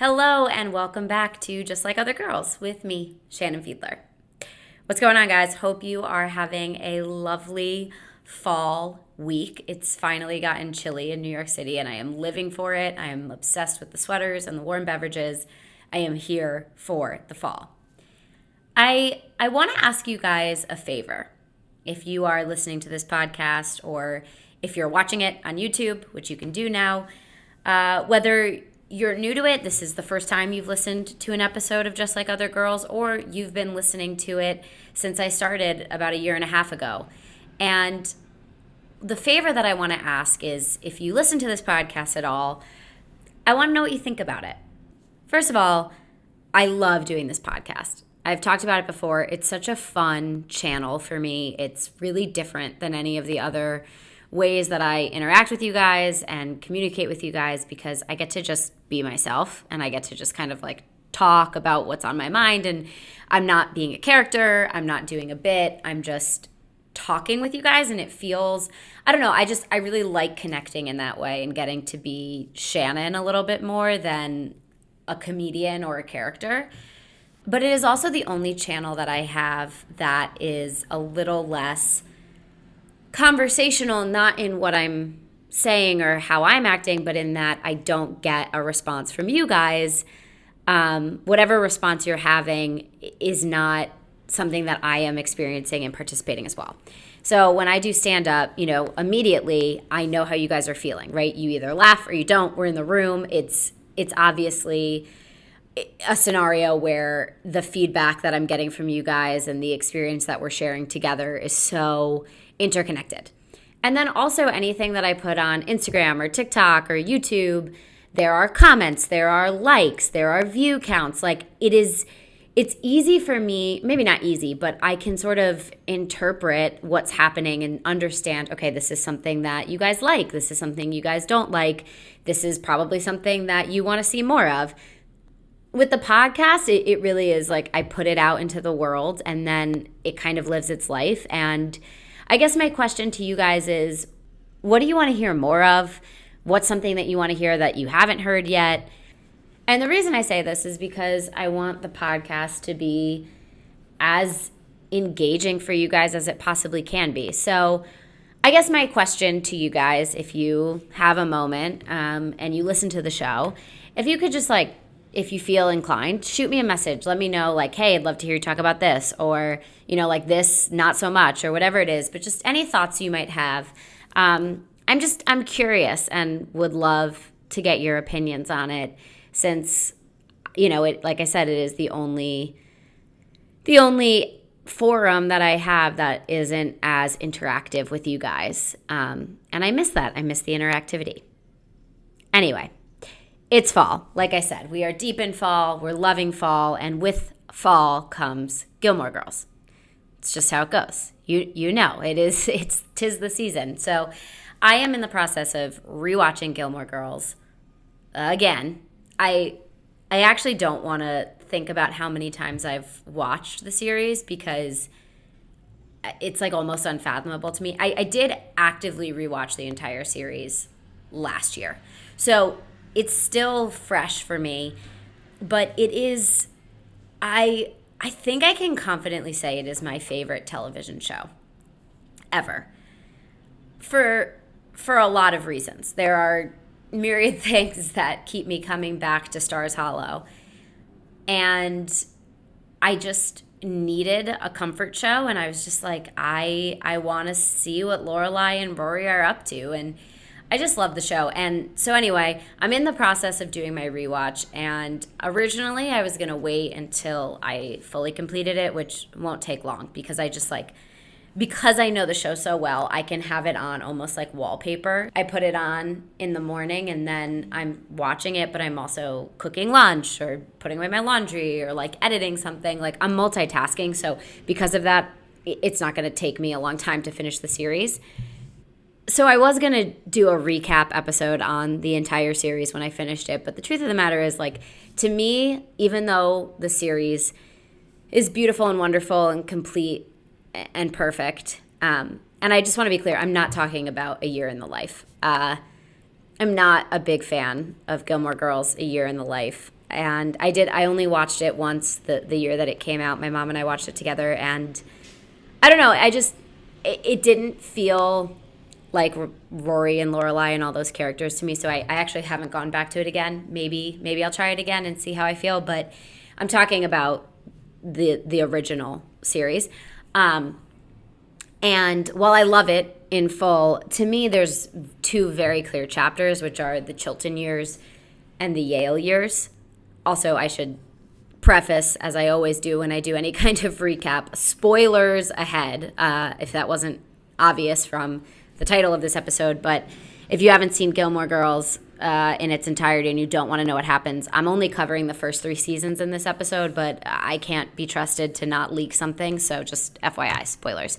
Hello and welcome back to Just Like Other Girls with me, Shannon Fiedler. What's going on, guys? Hope you are having a lovely fall week. It's finally gotten chilly in New York City and I am living for it. I am obsessed with the sweaters and the warm beverages. I am here for the fall. I want to ask you guys a favor. If you are listening to this podcast or if you're watching it on YouTube, which you can do now, whether you're new to it, this is the first time you've listened to an episode of Just Like Other Girls, or you've been listening to it since I started about a year and a half ago. And the favor that I want to ask is, if you listen to this podcast at all, I want to know what you think about it. First of all, I love doing this podcast. I've talked about it before. It's such a fun channel for me. It's really different than any of the other ways that I interact with you guys and communicate with you guys, because I get to just be myself and I get to just kind of like talk about what's on my mind, and I'm not being a character, I'm not doing a bit, I'm just talking with you guys, and it feels, I don't know, I really like connecting in that way and getting to be Shannon a little bit more than a comedian or a character. But it is also the only channel that I have that is a little less conversational, not in what I'm saying or how I'm acting, but in that I don't get a response from you guys. Whatever response you're having is not something that I am experiencing and participating as well. So when I do stand up, immediately I know how you guys are feeling, right? You either laugh or you don't. We're in the room. It's obviously a scenario where the feedback that I'm getting from you guys and the experience that we're sharing together is so interconnected. And then also anything that I put on Instagram or TikTok or YouTube, there are comments, there are likes, there are view counts. Like it's easy for me, maybe not easy, but I can sort of interpret what's happening and understand, okay, this is something that you guys like, this is something you guys don't like, this is probably something that you want to see more of. With the podcast, it really is like I put it out into the world and then it kind of lives its life. And I guess my question to you guys is, what do you want to hear more of? What's something that you want to hear that you haven't heard yet? And the reason I say this is because I want the podcast to be as engaging for you guys as it possibly can be. So I guess my question to you guys, if you have a moment and you listen to the show, if you could just if you feel inclined, shoot me a message. Let me know, hey, I'd love to hear you talk about this, or, this, not so much, or whatever it is. But just any thoughts you might have. I'm curious and would love to get your opinions on it, since, like I said, it is the only forum that I have that isn't as interactive with you guys. And I miss that. I miss the interactivity. Anyway. It's fall. Like I said, we are deep in fall. We're loving fall. And with fall comes Gilmore Girls. It's just how it goes. You know, tis the season. So I am in the process of rewatching Gilmore Girls again. I actually don't want to think about how many times I've watched the series, because it's almost unfathomable to me. I did actively rewatch the entire series last year. So it's still fresh for me, but it is, I think I can confidently say it is my favorite television show ever. For a lot of reasons. There are myriad things that keep me coming back to Stars Hollow. And I just needed a comfort show, and I was just I want to see what Lorelai and Rory are up to, and I just love the show. And so anyway, I'm in the process of doing my rewatch, and originally I was going to wait until I fully completed it, which won't take long, because I just because I know the show so well, I can have it on almost like wallpaper. I put it on in the morning and then I'm watching it, but I'm also cooking lunch or putting away my laundry or editing something. I'm multitasking. So because of that, it's not going to take me a long time to finish the series. So I was going to do a recap episode on the entire series when I finished it. But the truth of the matter is, to me, even though the series is beautiful and wonderful and complete and perfect, and I just want to be clear, I'm not talking about A Year in the Life. I'm not a big fan of Gilmore Girls, A Year in the Life. And I only watched it once the year that it came out. My mom and I watched it together, and I don't know, it didn't feel like Rory and Lorelai and all those characters to me, so I actually haven't gone back to it again. Maybe I'll try it again and see how I feel, but I'm talking about the original series. And while I love it in full, to me there's two very clear chapters, which are the Chilton Years and the Yale Years. Also, I should preface, as I always do when I do any kind of recap, spoilers ahead, if that wasn't obvious from the title of this episode. But if you haven't seen Gilmore Girls in its entirety and you don't want to know what happens, I'm only covering the first 3 seasons in this episode, but I can't be trusted to not leak something, so just FYI, spoilers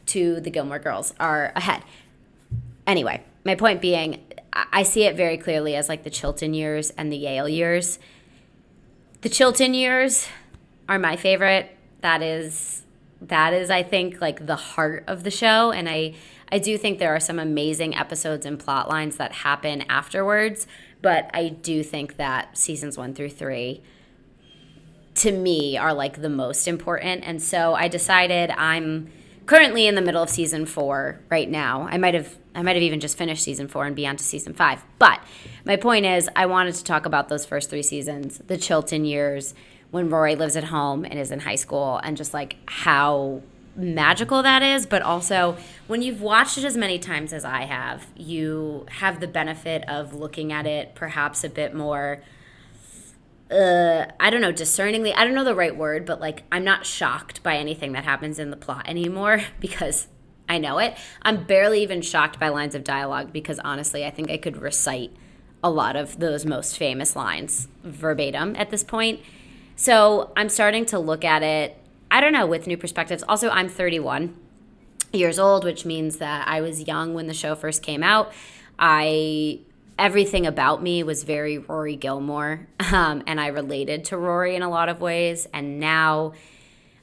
to the Gilmore Girls are ahead. Anyway, my point being, I see it very clearly as like the Chilton Years and the Yale Years. The Chilton Years are my favorite. That is, I think, like the heart of the show. And I do think there are some amazing episodes and plot lines that happen afterwards. But I do think that seasons 1 through 3, to me, are like the most important. And so I decided I'm currently in the middle of season 4 right now. I might have even just finished season 4 and be on to season 5. But my point is, I wanted to talk about those first 3 seasons, the Chilton Years, when Rory lives at home and is in high school, and just like how magical that is. But also, when you've watched it as many times as I have, you have the benefit of looking at it perhaps a bit more, I don't know, discerningly. I don't know the right word, but like I'm not shocked by anything that happens in the plot anymore because I know it. I'm barely even shocked by lines of dialogue because honestly, I think I could recite a lot of those most famous lines verbatim at this point. So I'm starting to look at it, I don't know, with new perspectives. Also, I'm 31 years old, which means that I was young when the show first came out. Everything about me was very Rory Gilmore, and I related to Rory in a lot of ways. And now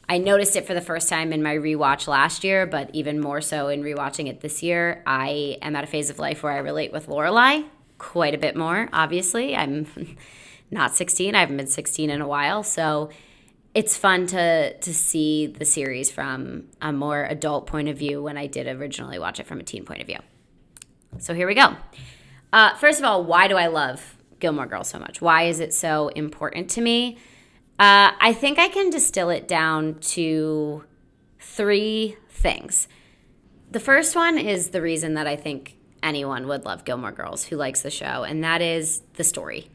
I noticed it for the first time in my rewatch last year, but even more so in rewatching it this year. I am at a phase of life where I relate with Lorelai quite a bit more, obviously. I'm not 16. I haven't been 16 in a while. So it's fun to see the series from a more adult point of view when I did originally watch it from a teen point of view. So here we go. First of all, why do I love Gilmore Girls so much? Why is it so important to me? I think I can distill it down to 3 things. The first one is the reason that I think anyone would love Gilmore Girls who likes the show, and that is the story.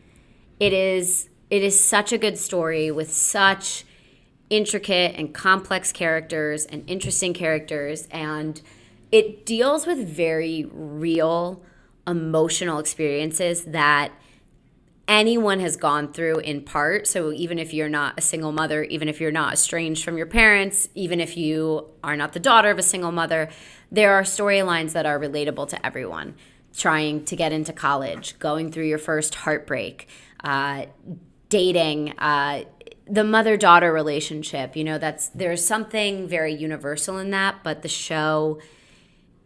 It is such a good story with such intricate and complex characters and interesting characters, and it deals with very real emotional experiences that anyone has gone through in part. So even if you're not a single mother, even if you're not estranged from your parents, even if you are not the daughter of a single mother, there are storylines that are relatable to everyone. Trying to get into college, going through your first heartbreak, dating, the mother-daughter relationship, there's something very universal in that, but the show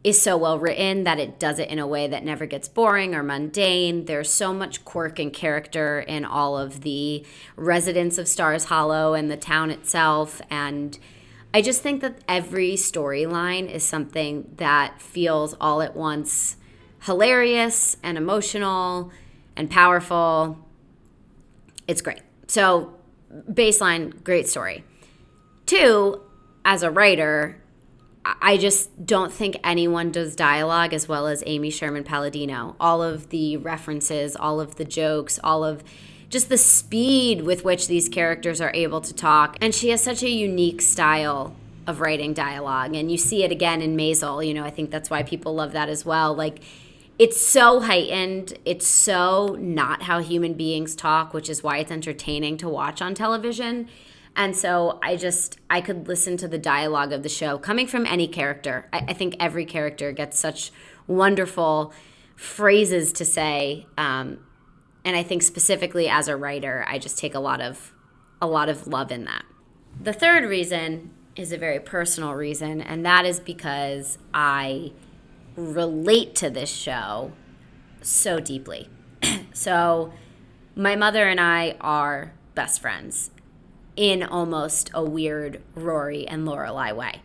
is so well written that it does it in a way that never gets boring or mundane. There's so much quirk and character in all of the residents of Stars Hollow and the town itself. And I just think that every storyline is something that feels all at once hilarious and emotional and powerful. It's great. So baseline, great story. 2, as a writer, I just don't think anyone does dialogue as well as Amy Sherman Palladino. All of the references, all of the jokes, all of just the speed with which these characters are able to talk. And she has such a unique style of writing dialogue. And you see it again in Maisel. I think that's why people love that as well. Like, it's so heightened. It's so not how human beings talk, which is why it's entertaining to watch on television. And so I could listen to the dialogue of the show coming from any character. I think every character gets such wonderful phrases to say. And I think specifically as a writer, I just take a lot of love in that. The third reason is a very personal reason, and that is because I relate to this show so deeply. So My mother and I are best friends in almost a weird Rory and Lorelai way.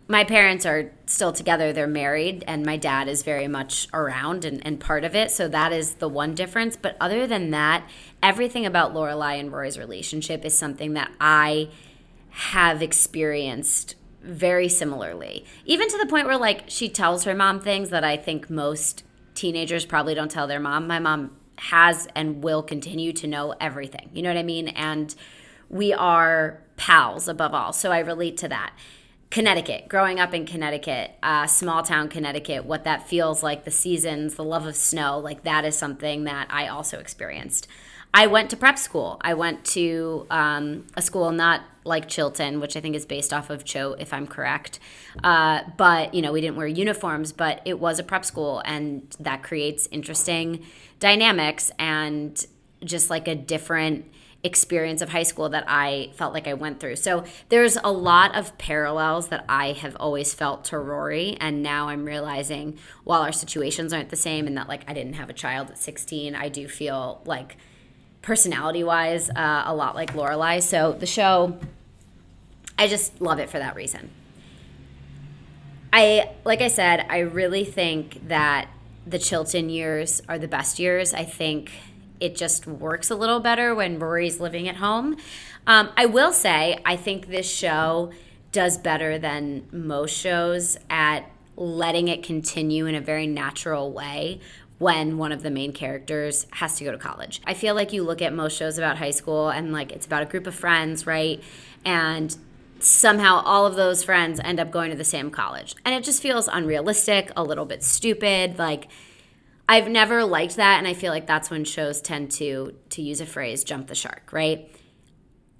My parents are still together, they're married, and my dad is very much around and part of it, so that is the one difference. But other than that, everything about Lorelai and Rory's relationship is something that I have experienced very similarly. Even to the point where, like, she tells her mom things that I think most teenagers probably don't tell their mom. My mom has and will continue to know everything. You know what I mean? And we are pals above all, so I relate to that. Connecticut, growing up in Connecticut, small town Connecticut, what that feels like, the seasons, the love of snow, like that is something that I also experienced. I went to prep school. I went to a school not like Chilton, which I think is based off of Cho, if I'm correct. But, you know, we didn't wear uniforms, but it was a prep school, and that creates interesting dynamics and just like a different experience of high school that I felt like I went through. So there's a lot of parallels that I have always felt to Rory, and now I'm realizing while our situations aren't the same and that, like, I didn't have a child at 16, I do feel like personality-wise a lot like Lorelai. So the show, I just love it for that reason. Like I said, I really think that the Chilton years are the best years. I think it just works a little better when Rory's living at home. I will say, I think this show does better than most shows at letting it continue in a very natural way when one of the main characters has to go to college. I feel like you look at most shows about high school and, like, it's about a group of friends, right? And somehow all of those friends end up going to the same college. And it just feels unrealistic, a little bit stupid. Like, I've never liked that, and I feel like that's when shows tend to use a phrase, jump the shark, right?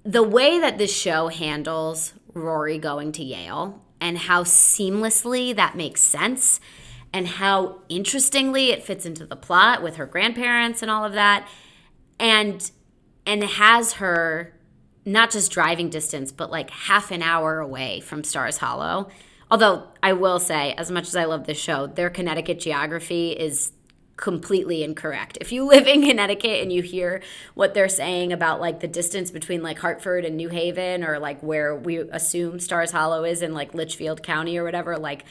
The way that this show handles Rory going to Yale and how seamlessly that makes sense and how interestingly it fits into the plot with her grandparents and all of that, and has her not just driving distance, but like half an hour away from Stars Hollow. Although I will say, as much as I love this show, their Connecticut geography is completely incorrect. If you live in Connecticut and you hear what they're saying about like the distance between like Hartford and New Haven, or like where we assume Stars Hollow is in like Litchfield County or whatever, like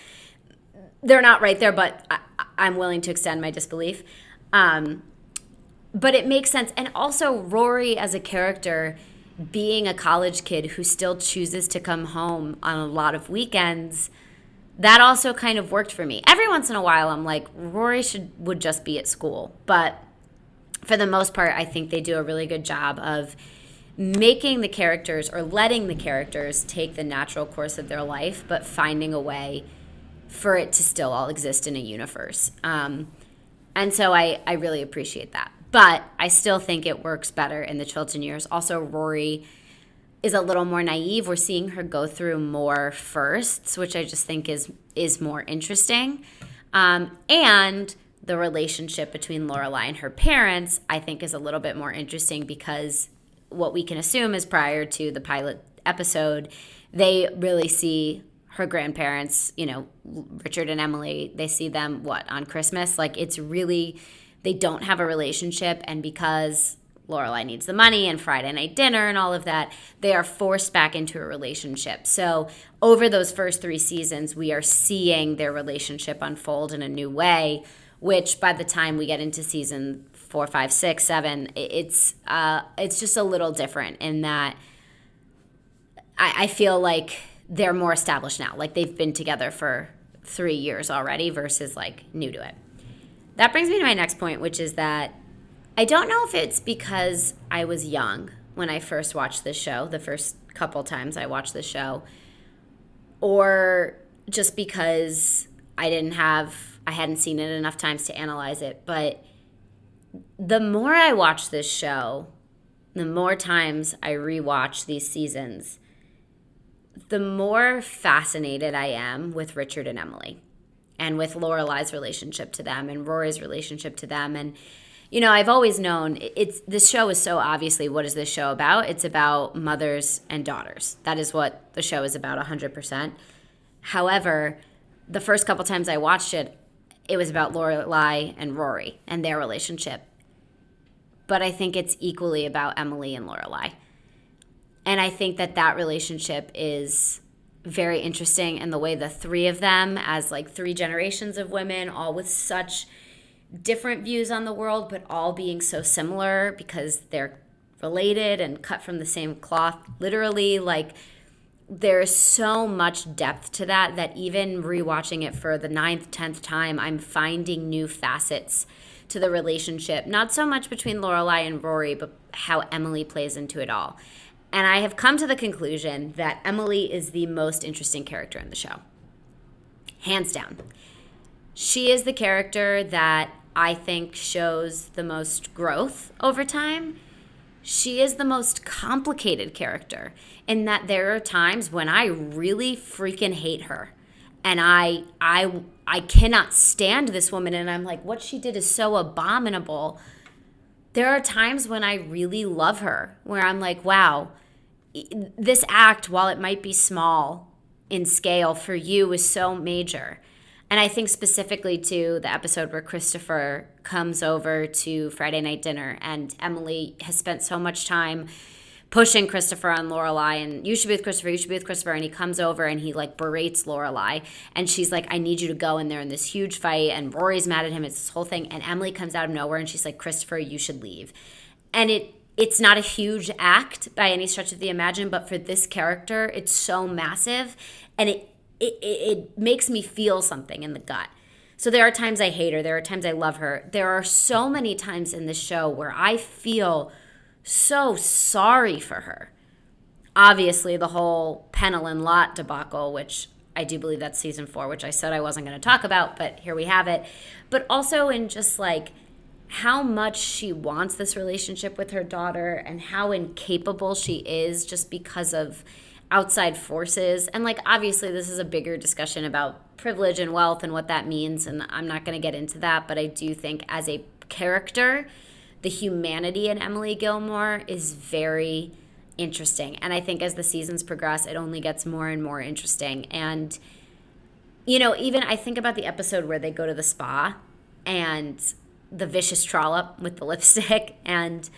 they're not right there, but I'm willing to extend my disbelief. But it makes sense. And also Rory as a character, being a college kid who still chooses to come home on a lot of weekends, that also kind of worked for me. Every once in a while, I'm like, Rory would just be at school. But for the most part, I think they do a really good job of making the characters, or letting the characters take the natural course of their life, but finding a way for it to still all exist in a universe. And so I really appreciate that. But I still think it works better in the Chilton years. Also, Rory is a little more naive. We're seeing her go through more firsts, which I just think is more interesting. And the relationship between Lorelai and her parents, I think, is a little bit more interesting, because what we can assume is prior to the pilot episode, they really see her grandparents, you know, Richard and Emily, they see them, on Christmas? Like, it's really, they don't have a relationship, and because Lorelai needs the money and Friday night dinner and all of that, they are forced back into a relationship. So over those first 3 seasons, we are seeing their relationship unfold in a new way, which by the time we get into season 4, 5, 6, 7, it's just a little different in that I feel like they're more established now. Like, they've been together for 3 years already versus like new to it. That brings me to my next point, which is that I don't know if it's because I was young when I first watched this show, the first couple times I watched the show, or just because I hadn't seen it enough times to analyze it. But the more I watch this show, the more times I rewatch these seasons, the more fascinated I am with Richard and Emily, and with Lorelai's relationship to them and Rory's relationship to them. And, you know, I've always known this show is so obviously, what is this show about? It's about mothers and daughters. That is what the show is about 100%. However, the first couple times I watched it, it was about Lorelai and Rory and their relationship. but I think it's equally about Emily and Lorelai. And I think that relationship is very interesting, and the way the three of them, as like three generations of women, all with such different views on the world, but all being so similar because they're related and cut from the same cloth, literally. Like, there's so much depth to that even rewatching it for the 9th, 10th time, I'm finding new facets to the relationship. Not so much between Lorelai and Rory, but how Emily plays into it all. And I have come to the conclusion that Emily is the most interesting character in the show. Hands down. She is the character that I think shows the most growth over time. She is the most complicated character in that there are times when I really freaking hate her. And I cannot stand this woman, and I'm like, what she did is so abominable. There are times when I really love her, where I'm like, wow, this act, while it might be small in scale, for you is so major. And I think specifically to the episode where Christopher comes over to Friday night dinner, and Emily has spent so much time pushing Christopher on Lorelai, and you should be with Christopher, you should be with Christopher, and he comes over and he like berates Lorelai, and she's like, I need you to go, and they're in this huge fight, and Rory's mad at him, it's this whole thing, and Emily comes out of nowhere and she's like, Christopher, you should leave. And it's not a huge act by any stretch of the imagination, but for this character, it's so massive, and it makes me feel something in the gut. So there are times I hate her, there are times I love her. There are so many times in this show where I feel so sorry for her. Obviously, the whole Pennell and Lot debacle, which I do believe that's season 4, which I said I wasn't going to talk about, but here we have it. But also in just like how much she wants this relationship with her daughter and how incapable she is just because of outside forces. And like, obviously, this is a bigger discussion about privilege and wealth and what that means, and I'm not going to get into that, but I do think as a character, the humanity in Emily Gilmore is very interesting. And I think as the seasons progress, it only gets more and more interesting. And, you know, even I think about the episode where they go to the spa and the vicious trollop with the lipstick and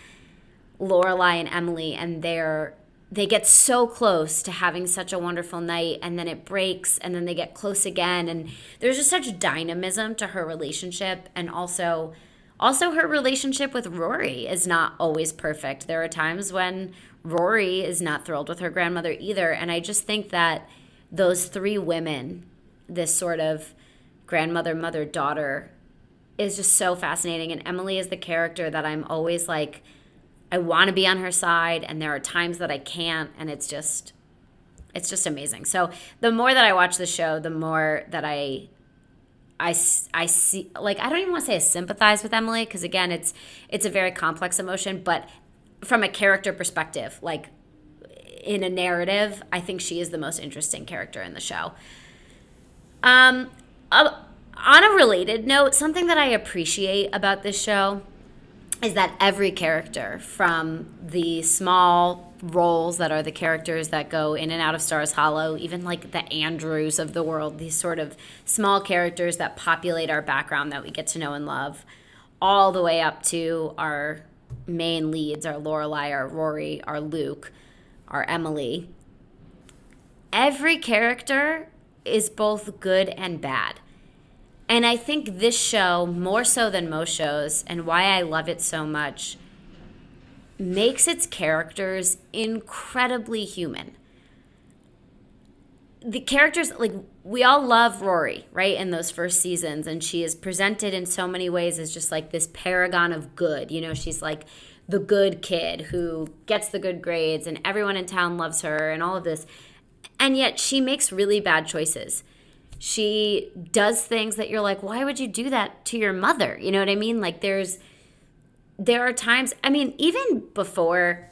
Lorelai and Emily, and they get so close to having such a wonderful night, and then it breaks, and then they get close again. And there's just such dynamism to her relationship, and also her relationship with Rory is not always perfect. There are times when Rory is not thrilled with her grandmother either. And I just think that those three women, this sort of grandmother, mother, daughter, is just so fascinating. And Emily is the character that I'm always like, I want to be on her side, and there are times that I can't, and it's just amazing. So the more that I watch the show, the more that I see, like, I don't even want to say I sympathize with Emily, because again, it's a very complex emotion, but from a character perspective, like in a narrative, I think she is the most interesting character in the show. On a related note, something that I appreciate about this show is that every character, from the small roles that are the characters that go in and out of Stars Hollow, even like the Andrews of the world, these sort of small characters that populate our background that we get to know and love, all the way up to our main leads, our Lorelai, our Rory, our Luke, our Emily. Every character is both good and bad. And I think this show, more so than most shows, and why I love it so much, makes its characters incredibly human. The characters, like, we all love Rory, right, in those first seasons, and she is presented in so many ways as just like this paragon of good. You know, she's like the good kid who gets the good grades, and everyone in town loves her, and all of this. And yet she makes really bad choices. She does things that you're like, why would you do that to your mother? You know what I mean? Like, there are times, I mean, even before,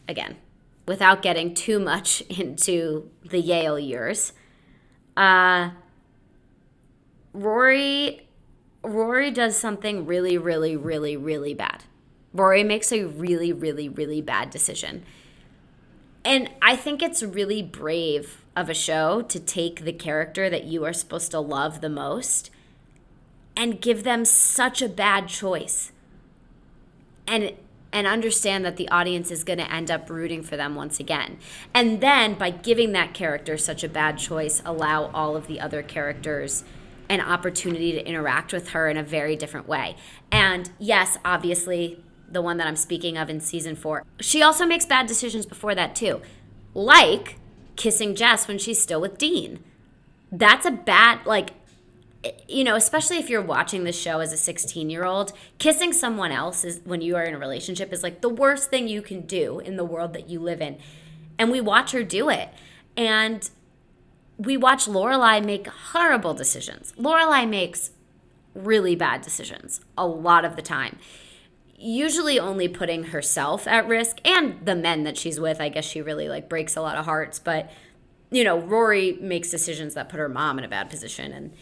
again, without getting too much into the Yale years, Rory does something really, really, really, really bad. Rory makes a really, really, really bad decision. And I think it's really brave of a show to take the character that you are supposed to love the most and give them such a bad choice. and understand that the audience is going to end up rooting for them once again. And then by giving that character such a bad choice, allow all of the other characters an opportunity to interact with her in a very different way. And yes, obviously, the one that I'm speaking of in season 4, she also makes bad decisions before that too. Like kissing Jess when she's still with Dean. That's a bad, like, you know, especially if you're watching this show as a 16-year-old, kissing someone else is, when you are in a relationship, is like the worst thing you can do in the world that you live in. And we watch her do it. And we watch Lorelai make horrible decisions. Lorelai makes really bad decisions a lot of the time. Usually only putting herself at risk and the men that she's with. I guess she really like breaks a lot of hearts. But, you know, Rory makes decisions that put her mom in a bad position. And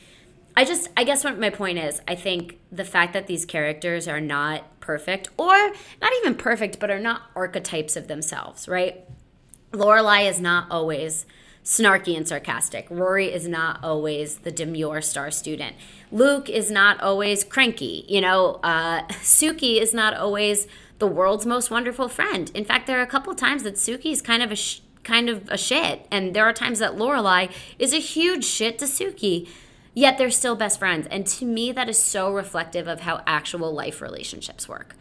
I guess what my point is, I think the fact that these characters are not perfect, or not even perfect, but are not archetypes of themselves, right? Lorelai is not always snarky and sarcastic. Rory is not always the demure star student. Luke is not always cranky. You know, Suki is not always the world's most wonderful friend. In fact, there are a couple times that Suki is kind of a shit, and there are times that Lorelai is a huge shit to Suki. Yet they're still best friends. And to me, that is so reflective of how actual life relationships work.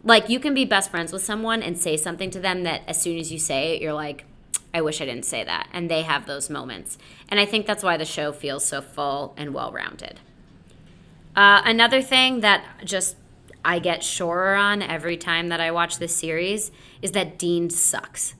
Like, you can be best friends with someone and say something to them that as soon as you say it, you're like, I wish I didn't say that. And they have those moments. And I think that's why the show feels so full and well-rounded. Another thing that just I get surer on every time that I watch this series is that Dean sucks.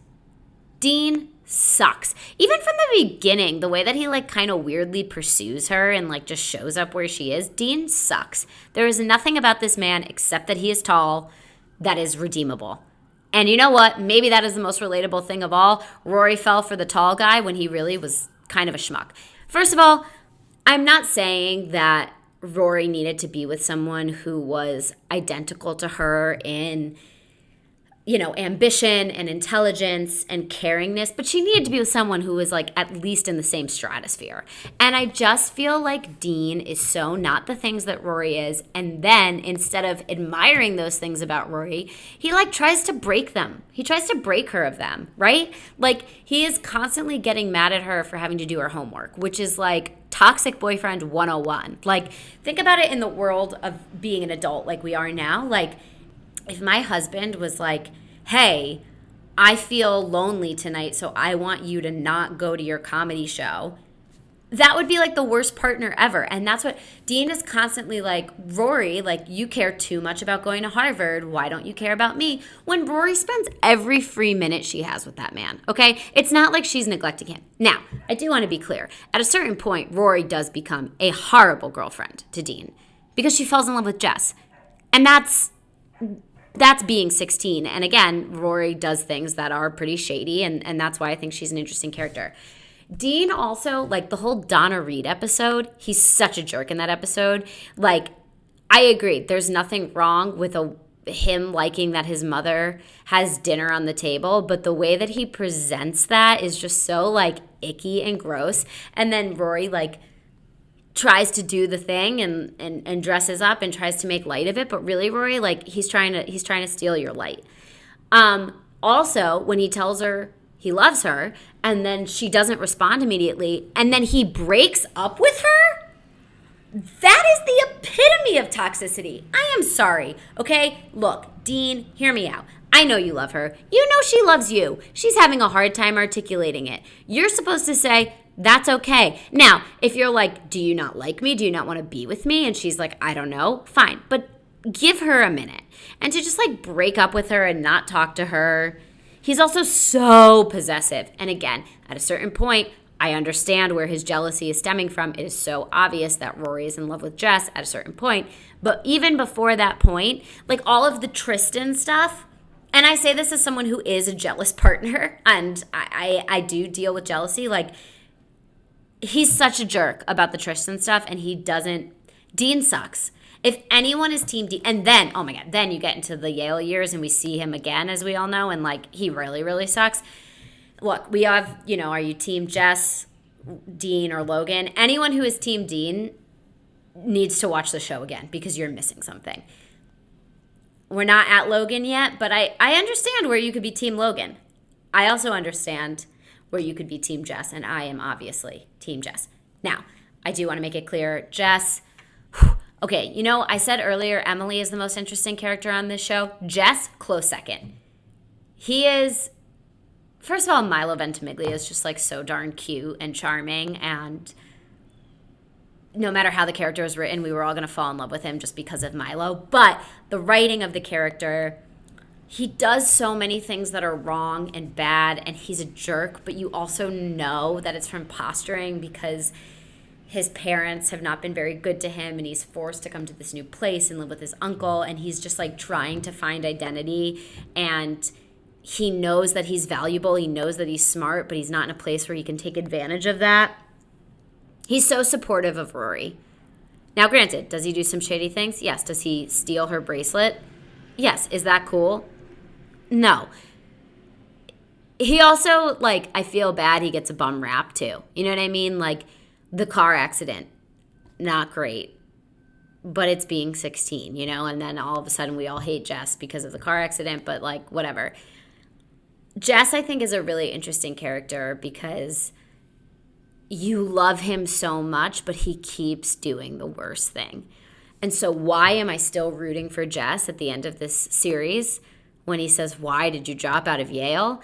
Dean sucks. Even from the beginning, the way that he like kind of weirdly pursues her and like just shows up where she is, Dean sucks. There is nothing about this man except that he is tall that is redeemable. And you know what? Maybe that is the most relatable thing of all. Rory fell for the tall guy when he really was kind of a schmuck. First of all, I'm not saying that Rory needed to be with someone who was identical to her in, you know, ambition and intelligence and caringness, but she needed to be with someone who was like at least in the same stratosphere. And I just feel like Dean is so not the things that Rory is. And then instead of admiring those things about Rory, he like tries to break them. He tries to break her of them, right? Like he is constantly getting mad at her for having to do her homework, which is like toxic boyfriend 101. Like think about it in the world of being an adult like we are now. Like if my husband was like, hey, I feel lonely tonight, so I want you to not go to your comedy show, that would be like the worst partner ever. And that's what Dean is constantly like, Rory, like you care too much about going to Harvard. Why don't you care about me? When Rory spends every free minute she has with that man, okay? It's not like she's neglecting him. Now, I do want to be clear. At a certain point, Rory does become a horrible girlfriend to Dean because she falls in love with Jess. And that's being 16. And again, Rory does things that are pretty shady, and that's why I think she's an interesting character. Dean also, like the whole Donna Reed episode, he's such a jerk in that episode. Like, I agree. There's nothing wrong with him liking that his mother has dinner on the table, but the way that he presents that is just so like icky and gross. And then Rory like tries to do the thing and dresses up and tries to make light of it, but really Rory, like he's trying to steal your light. Also, when he tells her he loves her and then she doesn't respond immediately and then he breaks up with her, that is the epitome of toxicity. I am sorry, okay? Look, Dean, hear me out. I know you love her. You know she loves you. She's having a hard time articulating it. You're supposed to say, that's okay. Now, if you're like, do you not like me? Do you not want to be with me? And she's like, I don't know. Fine. But give her a minute. And to just like break up with her and not talk to her. He's also so possessive. And again, at a certain point, I understand where his jealousy is stemming from. It is so obvious that Rory is in love with Jess at a certain point. But even before that point, like all of the Tristan stuff, and I say this as someone who is a jealous partner, and I do deal with jealousy, like he's such a jerk about the Tristan stuff, and Dean sucks. If anyone is Team Dean, and then, oh my God, then you get into the Yale years and we see him again, as we all know, and like he really, really sucks. Look, we have, you know, are you Team Jess, Dean, or Logan? Anyone who is Team Dean needs to watch the show again because you're missing something. we're not at Logan yet, but I understand where you could be Team Logan. I also understand where you could be Team Jess, and I am obviously Team Jess. Now, I do want to make it clear, Jess, okay, you know, I said earlier Emily is the most interesting character on this show. Jess, close second. He is, first of all, Milo Ventimiglia is just like so darn cute and charming, and no matter how the character was written, we were all going to fall in love with him just because of Milo. But the writing of the character, he does so many things that are wrong and bad, and he's a jerk, but you also know that it's from posturing because his parents have not been very good to him, and he's forced to come to this new place and live with his uncle, and he's just like trying to find identity, and he knows that he's valuable, he knows that he's smart, but he's not in a place where he can take advantage of that. He's so supportive of Rory. Now, granted, does he do some shady things? Yes. Does he steal her bracelet? Yes. Is that cool? No. He also, like, I feel bad he gets a bum rap, too. You know what I mean? Like, the car accident, not great. But it's being 16, you know? And then all of a sudden we all hate Jess because of the car accident, but, like, whatever. Jess, I think, is a really interesting character because you love him so much, but he keeps doing the worst thing. And so why am I still rooting for Jess at the end of this series when he says, why did you drop out of Yale?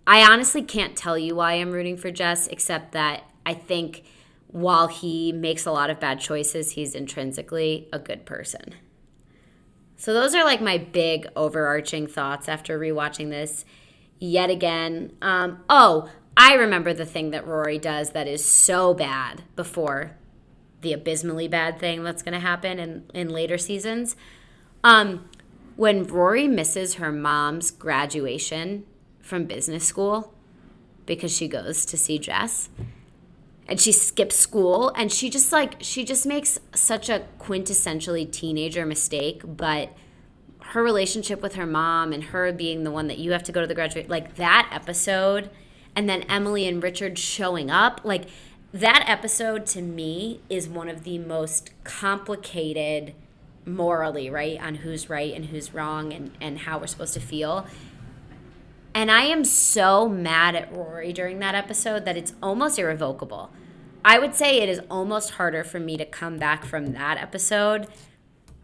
I honestly can't tell you why I'm rooting for Jess, except that I think while he makes a lot of bad choices, he's intrinsically a good person. So those are like my big overarching thoughts after rewatching this yet again. I remember the thing that Rory does that is so bad before the abysmally bad thing that's going to happen in later seasons. When Rory misses her mom's graduation from business school because she goes to see Jess, and she skips school, and she just makes such a quintessentially teenager mistake, but her relationship with her mom and her being the one that you have to go to the graduate, like that episode, and then Emily and Richard showing up, like that episode to me is one of the most complicated morally, right, on who's right and who's wrong and how we're supposed to feel. And I am so mad at Rory during that episode that it's almost irrevocable. I would say it is almost harder for me to come back from that episode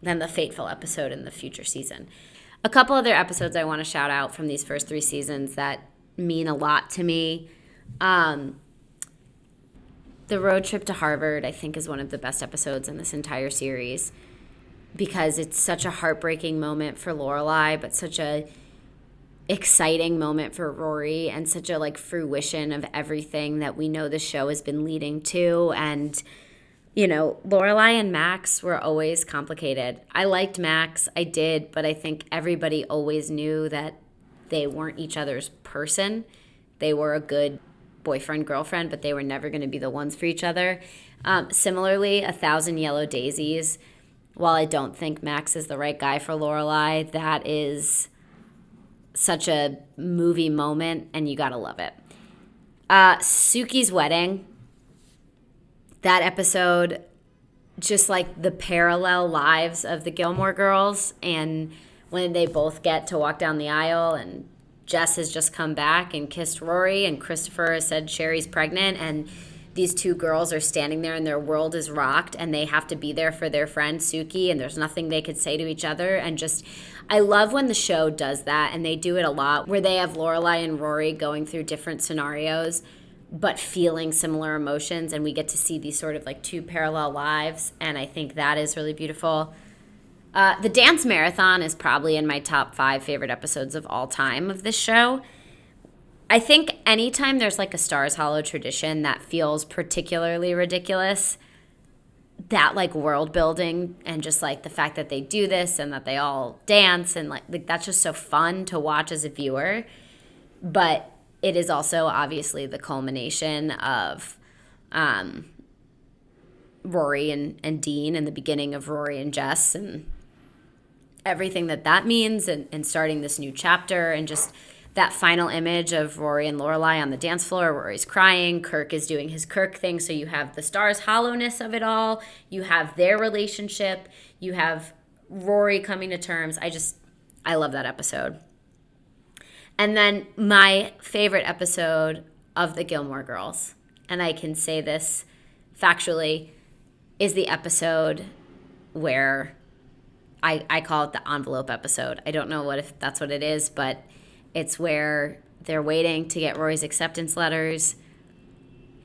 than the fateful episode in the future season. A couple other episodes I want to shout out from these first 3 seasons that mean a lot to me. The road trip to Harvard, I think, is one of the best episodes in this entire series because it's such a heartbreaking moment for Lorelai, but such a exciting moment for Rory and such a like fruition of everything that we know the show has been leading to. And you know, Lorelai and Max were always complicated. I liked Max, I did, but I think everybody always knew that they weren't each other's person. They were a good boyfriend, girlfriend, but they were never going to be the ones for each other. Similarly, 1,000 Yellow Daisies, while I don't think Max is the right guy for Lorelai, that is such a movie moment, and you got to love it. Suki's wedding, that episode, just like the parallel lives of the Gilmore girls, and when they both get to walk down the aisle and Jess has just come back and kissed Rory and Christopher has said Sherry's pregnant and these 2 girls are standing there and their world is rocked and they have to be there for their friend Suki and there's nothing they could say to each other. And just, I love when the show does that, and they do it a lot where they have Lorelai and Rory going through different scenarios but feeling similar emotions, and we get to see these sort of like 2 parallel lives, and I think that is really beautiful. The dance marathon is probably in my top 5 favorite episodes of all time of this show. I think anytime there's like a Stars Hollow tradition that feels particularly ridiculous, that like world building and just like the fact that they do this and that they all dance and like that's just so fun to watch as a viewer. But it is also obviously the culmination of Rory and Dean and the beginning of Rory and Jess and everything that means and starting this new chapter, and just that final image of Rory and Lorelai on the dance floor. Rory's crying, Kirk is doing his Kirk thing, so you have the Stars hollowness of it all, you have their relationship, you have Rory coming to terms. I love that episode. And then my favorite episode of the Gilmore Girls, and I can say this factually, is the episode where I call it the envelope episode. I don't know if that's what it is, but it's where they're waiting to get Rory's acceptance letters,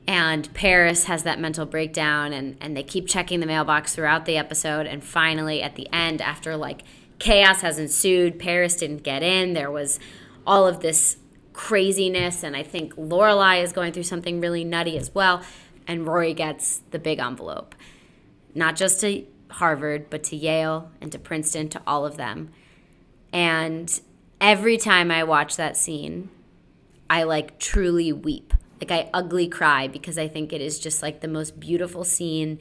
and Paris has that mental breakdown, and they keep checking the mailbox throughout the episode, and finally at the end, after like chaos has ensued, Paris didn't get in, there was all of this craziness, and I think Lorelai is going through something really nutty as well, and Rory gets the big envelope. Not just to Harvard, but to Yale and to Princeton, to all of them. And every time I watch that scene, I like truly weep. Like I ugly cry, because I think it is just like the most beautiful scene,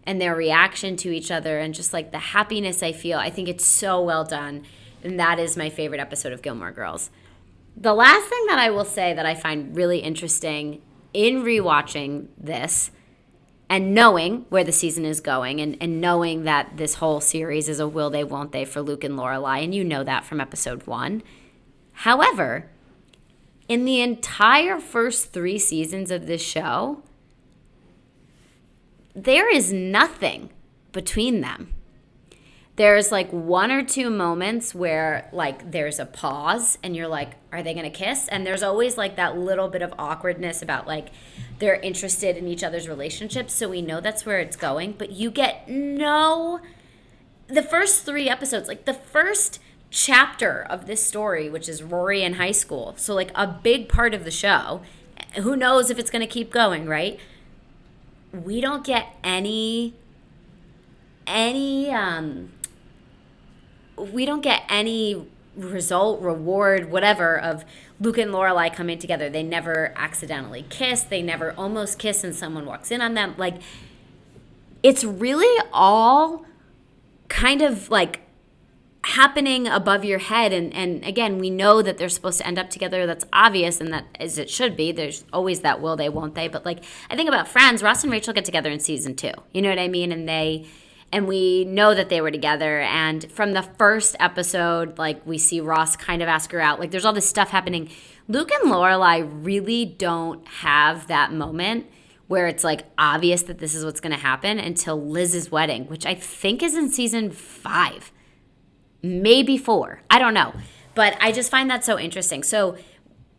and their reaction to each other and just like the happiness I feel. I think it's so well done. And that is my favorite episode of Gilmore Girls. The last thing that I will say that I find really interesting in rewatching this and knowing where the season is going, and knowing that this whole series is a will they, won't they for Luke and Lorelai, and you know that from episode 1. However, in the entire first 3 seasons of this show, there is nothing between them. There's like 1 or 2 moments where like there's a pause and you're like, are they going to kiss? And there's always like that little bit of awkwardness about like they're interested in each other's relationships. So we know that's where it's going, but you get the first 3 episodes, like the first chapter of this story, which is Rory in high school. So like a big part of the show, who knows if it's going to keep going, right? We don't get any result, reward, whatever, of Luke and Lorelai coming together. They never accidentally kiss. They never almost kiss and someone walks in on them. Like, it's really all kind of like happening above your head. And again, we know that they're supposed to end up together. That's obvious, and that as it should be. There's always that will they, won't they. But like, I think about Friends, Ross and Rachel get together in season 2. You know what I mean? And we know that they were together. And from the first episode, like, we see Ross kind of ask her out. Like, there's all this stuff happening. Luke and Lorelai really don't have that moment where it's, like, obvious that this is what's going to happen until Liz's wedding, which I think is in season 5. Maybe 4. I don't know. But I just find that so interesting. So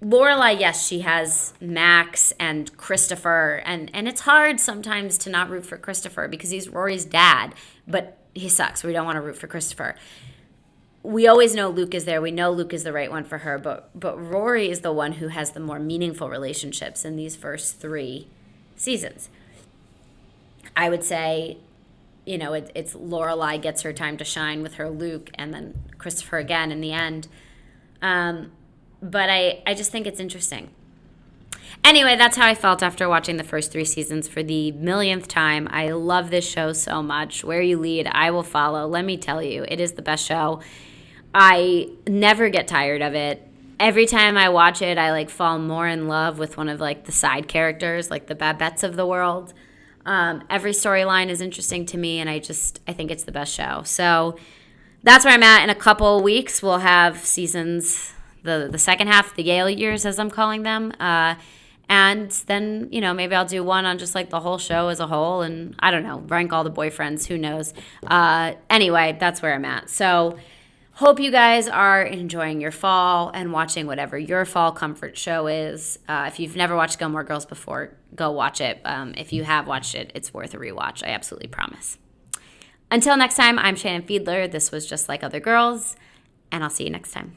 Lorelai, yes, she has Max and Christopher, and it's hard sometimes to not root for Christopher because he's Rory's dad, but he sucks. We don't want to root for Christopher. We always know Luke is there. We know Luke is the right one for her, but Rory is the one who has the more meaningful relationships in these first 3 seasons. I would say, you know, it's Lorelai gets her time to shine with her Luke, and then Christopher again in the end. But I just think it's interesting. Anyway, that's how I felt after watching the first 3 seasons for the millionth time. I love this show so much. Where you lead, I will follow. Let me tell you, it is the best show. I never get tired of it. Every time I watch it, I like fall more in love with one of like the side characters, like the Babettes of the world. Every storyline is interesting to me, and I think it's the best show. So that's where I'm at. In a couple weeks, we'll have seasons, the second half, the Yale years, as I'm calling them. And then, you know, maybe I'll do one on just like the whole show as a whole, and I don't know, rank all the boyfriends, who knows. Anyway, that's where I'm at. So hope you guys are enjoying your fall and watching whatever your fall comfort show is. If you've never watched Gilmore Girls before, go watch it. If you have watched it, it's worth a rewatch. I absolutely promise. Until next time, I'm Shannon Fiedler. This was Just Like Other Girls, and I'll see you next time.